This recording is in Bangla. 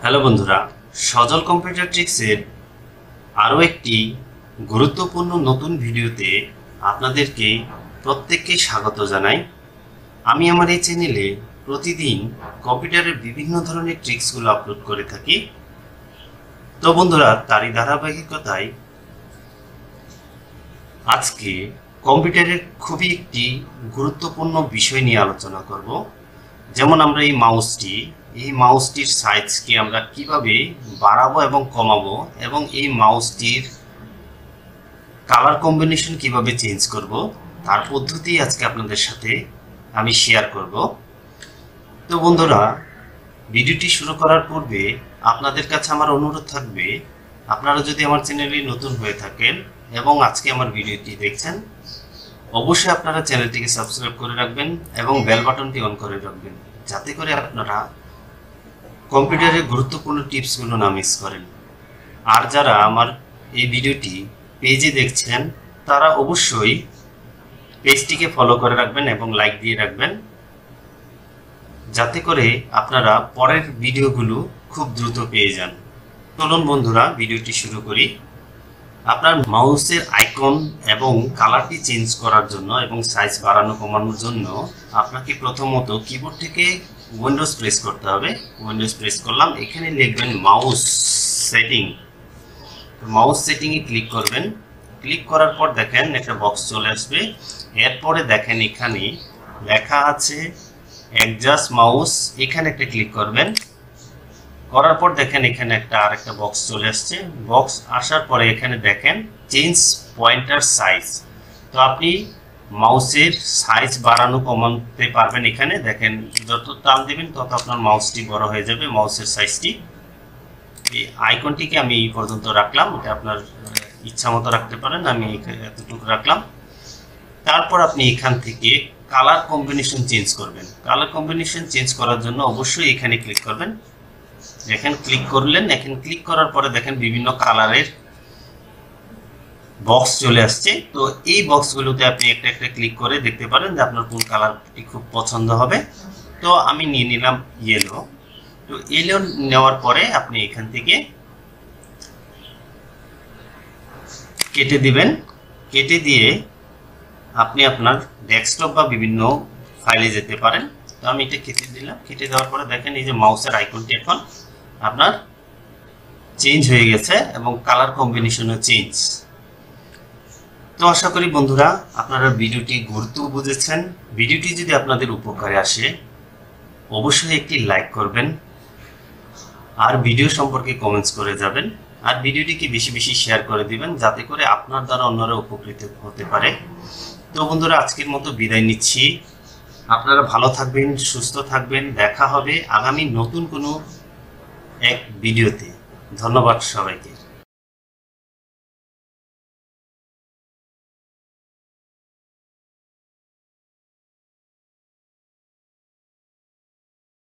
হ্যালো বন্ধুরা, সজল কম্পিউটার ট্রিক্সের আরও একটি গুরুত্বপূর্ণ নতুন ভিডিওতে আপনাদেরকে প্রত্যেককে স্বাগত জানাই। আমি আমার এই চ্যানেলে প্রতিদিন কম্পিউটারের বিভিন্ন ধরনের ট্রিক্সগুলো আপলোড করে থাকি। তো বন্ধুরা, তারই ধারাবাহিকতায় আজকে কম্পিউটারের খুবই একটি গুরুত্বপূর্ণ বিষয় নিয়ে আলোচনা করব। যেমন আমরা এই মাউসটির সাইজকে আমরা কিভাবে বাড়াবো এবং কমাবো, এবং এই মাউসটির কালার কম্বিনেশন কিভাবে চেঞ্জ করব, তার পদ্ধতি আজকে আপনাদের সাথে আমি শেয়ার করব। তো বন্ধুরা, ভিডিওটি শুরু করার পূর্বে আপনাদের কাছে আমার অনুরোধ থাকবে, আপনারা যদি আমার চ্যানেলে নতুন হয়ে থাকেন এবং আজকে আমার ভিডিওটি দেখছেন, অবশ্যই আপনারা চ্যানেলটিকে সাবস্ক্রাইব করে রাখবেন এবং বেল বাটনটি অন করে রাখবেন, যাতে করে আপনারা কম্পিউটারের গুরুত্বপূর্ণ টিপসগুলো না মিস করেন। আর যারা আমার এই ভিডিওটি পেজে দেখছেন, তারা অবশ্যই পেজটিকে ফলো করে রাখবেন এবং লাইক দিয়ে রাখবেন, যাতে করে আপনারা পরের ভিডিওগুলো খুব দ্রুত পেয়ে যান। চলুন বন্ধুরা, ভিডিওটি শুরু করি। আপনার মাউসের আইকন এবং কালারটি চেঞ্জ করার জন্য এবং সাইজ বাড়ানো কমানোর জন্য আপনাকে প্রথমত কিবোর্ড থেকে উইন্ডোজ প্রেস করতে হবে। উইন্ডোজ প্রেস করলাম, এখানে লিখবেন মাউস সেটিং। মাউস সেটিংয়ে ক্লিক করবেন। ক্লিক করার পর দেখেন একটা বক্স চলে আসবে। এরপরে দেখেন এখানে লেখা আছে অ্যাডজাস্ট মাউস, এখানে একটা ক্লিক করবেন। করার পর দেখেন এখানে আরেকটা বক্স চলে আসছে। বক্স আসার পরে এখানে দেখেন চেঞ্জ পয়েন্টার সাইজ। তো আপনি মাউসের সাইজ বাড়ানো কমাতে পারবেন। এখানে দেখেন যত টান দেবেন তত আপনার মাউসটি বড় হয়ে যাবে, মাউসের সাইজটি। এই আইকনটিকে আমি এই পর্যন্ত রাখলাম, এটা আপনার ইচ্ছা মতো রাখতে পারেন, আমি এতটুকু রাখলাম। তারপর আপনি এখান থেকে কালার কম্বিনেশন চেঞ্জ করবেন। কালার কম্বিনেশন চেঞ্জ করার জন্য অবশ্যই এখানে ক্লিক করবেন। দেখেন ক্লিক করলেন, এখানে ক্লিক করার পরে দেখেন বিভিন্ন কালারের বক্স চলে আসছে। তো এই বক্সগুলোতে আপনি একটা একটা ক্লিক করে দেখতে পারেন যে আপনার কোন কালারটি খুব পছন্দ হবে। তো আমি নিয়ে নিলাম ইয়েলো। তো ইয়েলো নেওয়ার পরে আপনি এখান থেকে কেটে দিবেন। কেটে দিয়ে আপনি আপনার ডেস্কটপ বা বিভিন্ন ফাইলে যেতে পারেন। তো আমি এটা কেটে দিলাম। কেটে দেওয়ার পরে দেখেন এই যে মাউসের আইকনটি এখন আপনার চেঞ্জ হয়ে গেছে এবং কালার কম্বিনেশনও চেঞ্জ। তো আশা করি বন্ধুরা আপনারা ভিডিওটি গুরুত্ব বুঝেছেন। ভিডিওটি যদি আপনাদের উপকারে আসে অবশ্যই একটি লাইক করবেন, আর ভিডিও সম্পর্কে কমেন্টস করে যাবেন, আর ভিডিওটিকে বেশি বেশি শেয়ার করে দিবেন, যাতে করে আপনার দ্বারা অন্যরা উপকৃত হতে পারে। তো বন্ধুরা, আজকের মতো বিদায় নিচ্ছি। আপনারা ভালো থাকবেন, সুস্থ থাকবেন। দেখা হবে আগামী নতুন কোনো এক ভিডিওতে। ধন্যবাদ সবাইকে।